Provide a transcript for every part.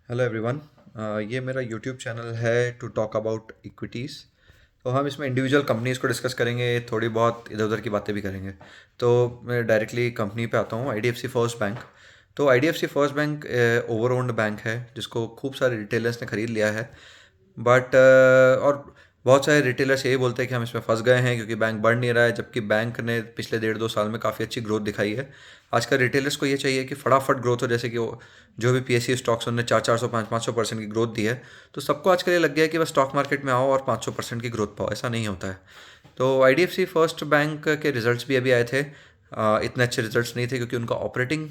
Hello everyone. ये मेरा YouTube channel है टू टॉक अबाउट इक्विटीज़। तो हम इसमें इंडिविजुअल कंपनीज़ को डिस्कस करेंगे, थोड़ी बहुत इधर उधर की बातें भी करेंगे। तो मैं डायरेक्टली कंपनी पे आता हूँ, आईडीएफसी फर्स्ट बैंक। तो IDFC first bank over owned bank है जिसको खूब सारे रिटेलर्स ने खरीद लिया है। बट और बहुत सारे रिटेलर्स यही बोलते हैं कि हम इसमें फंस गए हैं क्योंकि बैंक बढ़ नहीं रहा है, जबकि बैंक ने पिछले 1.5-2 साल में काफ़ी अच्छी ग्रोथ दिखाई है। आजकल रिटेलर्स को ये चाहिए कि फटाफट ग्रोथ हो, जैसे कि वो जो भी पीएसयू स्टॉक्स उन्होंने 400 500% की ग्रोथ दी है। तो सबको आजकल ये लग गया है कि बस स्टॉक मार्केट में आओ और 500% की ग्रोथ पाओ। ऐसा नहीं होता है। तो आईडीएफसी फर्स्ट बैंक के रिजल्ट्स भी अभी आए थे। इतने अच्छे रिजल्ट्स नहीं थे क्योंकि उनका ऑपरेटिंग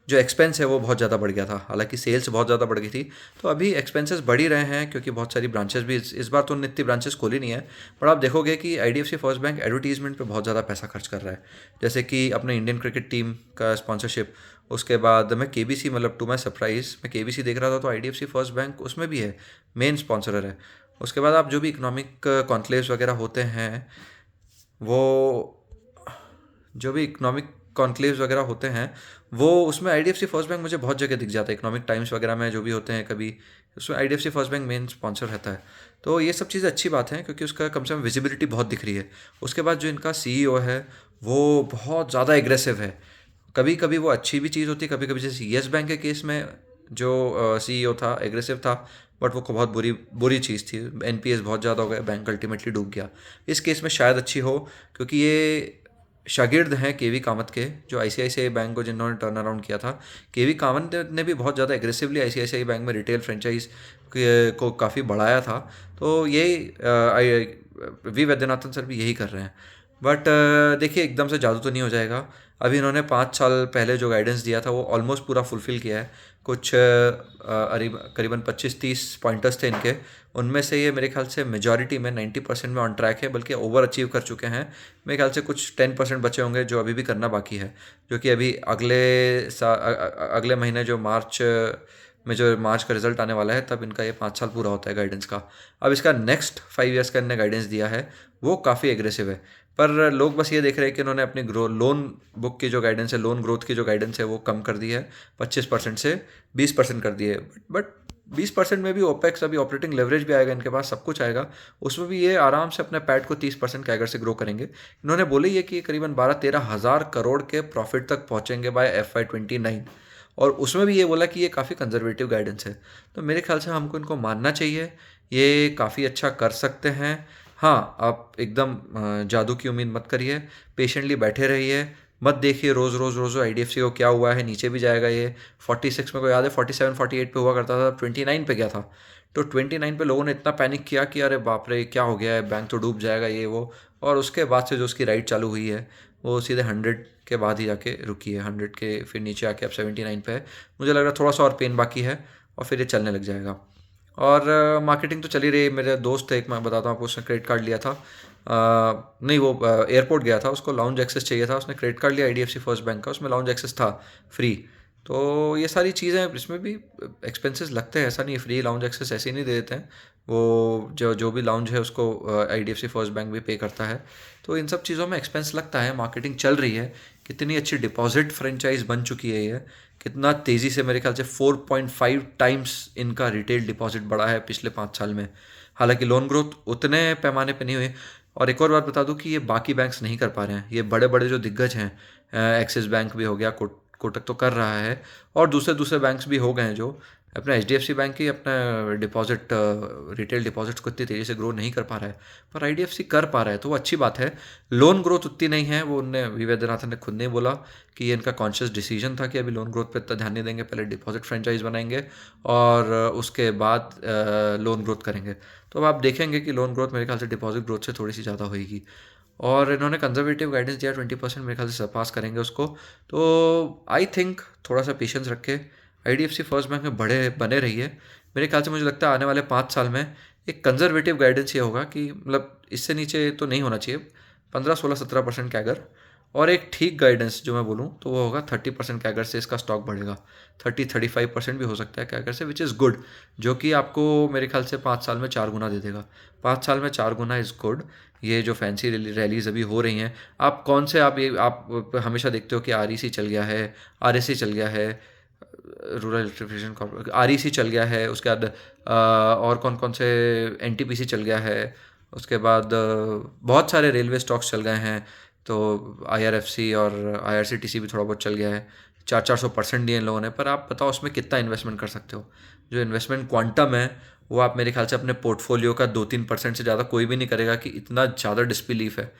जो एक्सपेंस है वो बहुत ज़्यादा बढ़ गया था। हालांकि सेल्स बहुत ज़्यादा बढ़ गई थी। तो अभी एक्सपेंसेस बढ़ ही रहे हैं क्योंकि बहुत सारी ब्रांचेस भी इस बार तो उन्होंने इतनी ब्रांचेस खोली नहीं है। पर आप देखोगे कि आईडीएफसी फर्स्ट बैंक एडवर्टीजमेंट पे बहुत ज़्यादा पैसा खर्च कर रहा है। जैसे कि अपने इंडियन क्रिकेट टीम का स्पॉन्सरशिप। उसके बाद मैं केबीसी, मतलब टू माई सरप्राइज मैं केबीसी देख रहा था तो आईडीएफसी फर्स्ट बैंक उसमें भी है, मेन स्पॉन्सरर है। उसके बाद आप जो भी इकोनॉमिक कॉन्क्लेव्स वगैरह होते हैं, वो जो भी इकोनॉमिक कॉन्क्लेव्स वगैरह होते हैं, वो उसमें आईडीएफसी फर्स्ट बैंक मुझे बहुत जगह दिख जाता है। इकोनॉमिक टाइम्स वगैरह में जो भी होते हैं कभी, उसमें IDFC first bank main sponsor रहता है। तो ये सब चीज़ें अच्छी बात है क्योंकि उसका कम से कम विजिबिलिटी बहुत दिख रही है। उसके बाद जो इनका सीईओ है वो बहुत ज़्यादा एग्रेसिव है। कभी कभी वो अच्छी भी चीज़ होती है, कभी कभी जैसे येस बैंक के केस में जो सीईओ था एग्रेसिव था। बट वो को बहुत बुरी बुरी चीज़ थी, एनपीएस बहुत ज़्यादा हो गया, बैंक अल्टीमेटली डूब गया। इस केस में शायद अच्छी हो क्योंकि ये शागिर्द हैं केवी कामत के, जो आईसीआईसीआई बैंक को जिन्होंने टर्न अराउंड किया था। केवी कामत ने भी बहुत ज़्यादा एग्रेसिवली आईसीआईसीआई बैंक में रिटेल फ्रेंचाइज को काफ़ी बढ़ाया था। तो यही वी वैद्यनाथन सर भी यही कर रहे हैं। बट देखिए, एकदम से जादू तो नहीं हो जाएगा। अभी इन्होंने 5 साल पहले जो गाइडेंस दिया था वो ऑलमोस्ट पूरा फुलफिल किया है। कुछ करीबन 25-30 पॉइंटर्स थे इनके। उनमें से ये मेरे ख्याल से मेजॉरिटी में 90% में ऑन ट्रैक है, बल्कि ओवर अचीव कर चुके हैं। मेरे ख्याल से कुछ 10% बचे होंगे जो अभी भी करना बाकी है, जो कि अभी अगले महीने जो मार्च में जो मार्च का रिजल्ट आने वाला है तब इनका ये 5 साल पूरा होता है गाइडेंस का। अब इसका नेक्स्ट 5 ईयर्स का इन्होंने गाइडेंस दिया है, वो काफ़ी एग्रेसिव है। पर लोग बस ये देख रहे हैं कि उन्होंने अपनी लोन बुक की जो गाइडेंस है, लोन ग्रोथ की जो गाइडेंस है वो कम कर दी है। 25% से 20% कर दी है। बट 20% में भी ओपेक्स, अभी ऑपरेटिंग लेवरेज भी आएगा इनके पास, सब कुछ आएगा। उसमें भी ये आराम से अपने पैट को 30% कैगर से ग्रो करेंगे। इन्होंने बोले ये कि करीबन 12-13 हज़ार करोड़ के प्रॉफिट तक पहुंचेंगे बाय FY 29। और उसमें भी ये बोला कि ये काफ़ी कंजर्वेटिव गाइडेंस है। तो मेरे ख्याल से हमको इनको मानना चाहिए, ये काफ़ी अच्छा कर सकते हैं। हाँ, आप एकदम जादू की उम्मीद मत करिए, पेशेंटली बैठे रहिए। मत देखिए रोज़ रोज़ रोज़ आईडीएफसी को क्या हुआ है, नीचे भी जाएगा ये। 46 में को याद है, 47-48 पे हुआ करता था, 29 पे गया था। तो 29 पे लोगों ने इतना पैनिक किया कि अरे बाप रे क्या हो गया है, बैंक तो डूब जाएगा ये वो। और उसके बाद से जो उसकी राइड चालू हुई है वो सीधे 100 के बाद ही जाके रुकी है। 100 के फिर नीचे आके अब 79 पे है। मुझे लग रहा है थोड़ा सा और पेन बाकी है और फिर ये चलने लग जाएगा। और मार्केटिंग तो चली रही। मेरे दोस्त है एक, मैं बताता हूँ आपको, उसने क्रेडिट कार्ड लिया था। नहीं, वो एयरपोर्ट गया था, उसको लाउंज एक्सेस चाहिए था, उसने क्रेडिट कार्ड लिया आईडीएफसी फर्स्ट बैंक का, उसमें लाउंज एक्सेस था फ्री। तो ये सारी चीज़ें, इसमें भी एक्सपेंसेस लगते हैं, ऐसा नहीं है फ्री लाउंज एक्सेस ऐसे ही नहीं दे देते हैं। वो जो जो भी लाउंज है उसको आईडीएफसी फर्स्ट बैंक भी पे करता है। तो इन सब चीज़ों में एक्सपेंस लगता है। मार्केटिंग चल रही है। कितनी अच्छी डिपॉजिट फ्रेंचाइज बन चुकी है ये। कितना तेज़ी से, मेरे ख्याल से 4.5 टाइम्स इनका रिटेल डिपॉजिट बढ़ा है पिछले 5 साल में। हालांकि लोन ग्रोथ उतने पैमाने पे नहीं हुई। और एक और बात बता दूं कि ये बाकी बैंक्स नहीं कर पा रहे हैं। ये बड़े बड़े जो दिग्गज हैं, एक्सिस बैंक भी हो गया, कोटक तो कर रहा है, और दूसरे दूसरे बैंक्स भी हो गए हैं जो अपना एचडीएफसी बैंक ही अपना डिपॉजिट, रिटेल डिपॉजिट्स को इतनी तेज़ी से ग्रो नहीं कर पा रहा है। पर आईडीएफसी कर पा रहा है तो वो अच्छी बात है। लोन ग्रोथ उतनी नहीं है, वो उनने वी वैद्यनाथन ने खुद ने बोला कि ये इनका कॉन्शियस डिसीजन था कि अभी लोन ग्रोथ पे इतना ध्यान नहीं देंगे, पहले डिपॉजिट फ्रेंचाइज बनाएंगे और उसके बाद लोन ग्रोथ करेंगे। तो अब आप देखेंगे कि लोन ग्रोथ मेरे ख्याल से डिपॉजिट ग्रोथ से थोड़ी सी ज़्यादा होगी। और इन्होंने कंजर्वेटिव गाइडेंस दिया 20%, मेरे ख्याल से सरपास करेंगे उसको। तो आई थिंक थोड़ा सा पेशेंस रखे, आईडीएफसी फर्स्ट बैंक में बड़े बने रहिए। मेरे ख्याल से मुझे लगता है आने वाले 5 साल में एक कंजर्वेटिव गाइडेंस ये होगा कि मतलब इससे नीचे तो नहीं होना चाहिए, 15-16-17% कैगर। और एक ठीक गाइडेंस जो मैं बोलूँ तो वो होगा 30% कैगर से इसका स्टॉक बढ़ेगा। 30-35% भी हो सकता है कैगर से, विच इज़ गुड। जो कि आपको मेरे ख्याल से 5 साल में 4 गुना दे देगा। 5 साल में 4 गुना इज़ गुड। ये जो फैंसी रैलीज अभी हो रही हैं, आप कौन से, आप हमेशा देखते हो कि आरईसी चल गया है, आरएससी चल गया है। रूरल इलेक्ट्रिफिकेशन कॉर्पोरेशन, आरईसी चल गया है, उसके बाद और कौन कौन से, एनटीपीसी चल गया है, उसके बाद बहुत सारे रेलवे स्टॉक्स चल गए हैं, तो आईआरएफसी और आईआरसीटीसी भी थोड़ा बहुत चल गया है। 400% दिए इन लोगों ने, पर आप बताओ उसमें कितना इन्वेस्टमेंट कर सकते हो। जो इन्वेस्टमेंट क्वांटम है वो आप मेरे ख्याल से अपने पोर्टफोलियो का 2-3% से ज़्यादा कोई भी नहीं करेगा, कि इतना ज़्यादा डिसबिलीफ है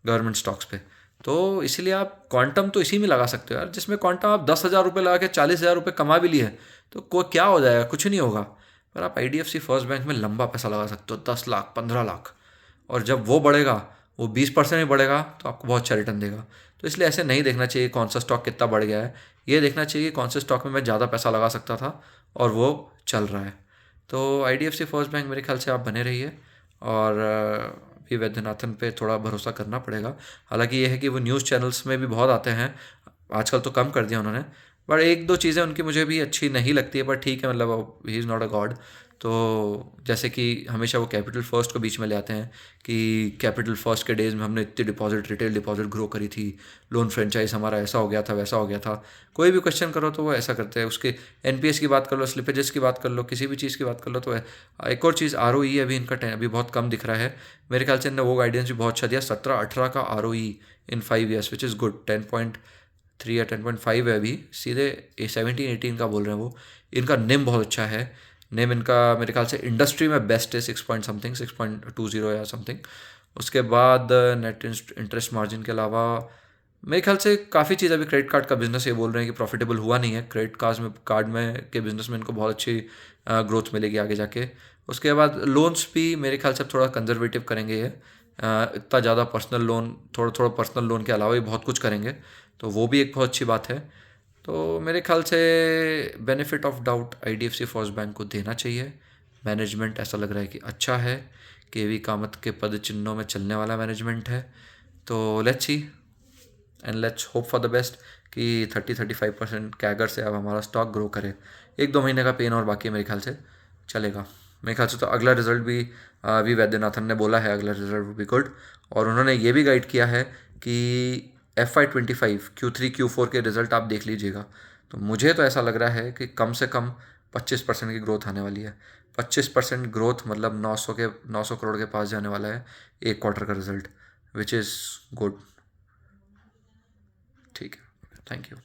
गवर्नमेंट स्टॉक्स पे। तो इसीलिए आप क्वांटम तो इसी में लगा सकते हो यार, जिसमें क्वांटम आप 10,000 रुपये लगा के 40,000 रुपये कमा भी लिए, तो क्या हो जाएगा, कुछ नहीं होगा। पर आप आईडीएफसी फर्स्ट बैंक में लंबा पैसा लगा सकते हो, 10 लाख 15 लाख, और जब वो बढ़ेगा, वो 20% ही बढ़ेगा, तो आपको बहुत अच्छा रिटर्न देगा। तो इसलिए ऐसे नहीं देखना चाहिए कौन सा स्टॉक कितना बढ़ गया है, ये देखना चाहिए कौन से स्टॉक में मैं ज़्यादा पैसा लगा सकता था और वो चल रहा है। तो आईडीएफसी फर्स्ट बैंक मेरे ख्याल से आप बने रहिए, और भी वैद्यनाथन पे थोड़ा भरोसा करना पड़ेगा। हालांकि ये है कि वो न्यूज़ चैनल्स में भी बहुत आते हैं, आजकल तो कम कर दिया उन्होंने, बट एक दो चीज़ें उनकी मुझे भी अच्छी नहीं लगती है, पर ठीक है, मतलब he is not a God. तो जैसे कि हमेशा वो कैपिटल फर्स्ट को बीच में ले आते हैं, कि कैपिटल फर्स्ट के डेज़ में हमने इतनी डिपॉजिट, रिटेल डिपॉजिट ग्रो करी थी, लोन फ्रेंचाइज हमारा ऐसा हो गया था, वैसा हो गया था। कोई भी क्वेश्चन करो तो वो ऐसा करते हैं। उसके एनपीएस की बात कर लो, स्लिपेजेस की बात कर लो, किसी भी चीज़ की बात कर लो, तो एक और चीज़ आरओई अभी इनका अभी बहुत कम दिख रहा है। मेरे ख्याल से इन्होंने वो गाइडेंस भी बहुत अच्छा दिया, 17-18 का ROE in 5 years, which is good. 10.3 या 10.5 है अभी, सीधे 17-18 का बोल रहे हैं वो। इनका निम बहुत अच्छा है, निम इनका मेरे ख्याल से इंडस्ट्री में बेस्ट है, 6 पॉइंट समथिंग, 6.20 या समथिंग। उसके बाद नेट इंटरेस्ट मार्जिन के अलावा मेरे ख्याल से काफ़ी चीज़, अभी क्रेडिट कार्ड का बिजनेस ये बोल रहे हैं कि प्रॉफिटेबल हुआ नहीं है। क्रेडिट कार्ड में के बिजनेस में इनको बहुत अच्छी ग्रोथ मिलेगी आगे जाके। उसके बाद लोन्स भी मेरे ख्याल से अब थोड़ा कंजर्वेटिव करेंगे ये, इतना ज़्यादा पर्सनल लोन, थोड़ा थोड़ा पर्सनल लोन के अलावा भी बहुत कुछ करेंगे, तो वो भी एक बहुत अच्छी बात है। तो मेरे ख्याल से benefit of doubt IDFC first bank को देना चाहिए। मैनेजमेंट ऐसा लग रहा है कि अच्छा है, केवी कामत के पद चिन्हों में चलने वाला मैनेजमेंट है। तो let's see and let's hope for the best कि 30-35% कैगर से अब हमारा स्टॉक ग्रो करे। 1-2 महीने का पेन और बाकी है, मेरे ख्याल से चलेगा। मेरे ख्याल से तो अगला रिजल्ट भी अभी वैद्यनाथन ने बोला है अगला रिजल्ट भी गुड, और उन्होंने ये भी गाइड किया है कि FY25 Q3 Q4 के रिजल्ट आप देख लीजिएगा। तो मुझे तो ऐसा लग रहा है कि कम से कम 25% की ग्रोथ आने वाली है। 25% ग्रोथ मतलब 900 करोड़ के पास जाने वाला है एक क्वार्टर का रिजल्ट, विच इज़ गुड। ठीक है, थैंक यू।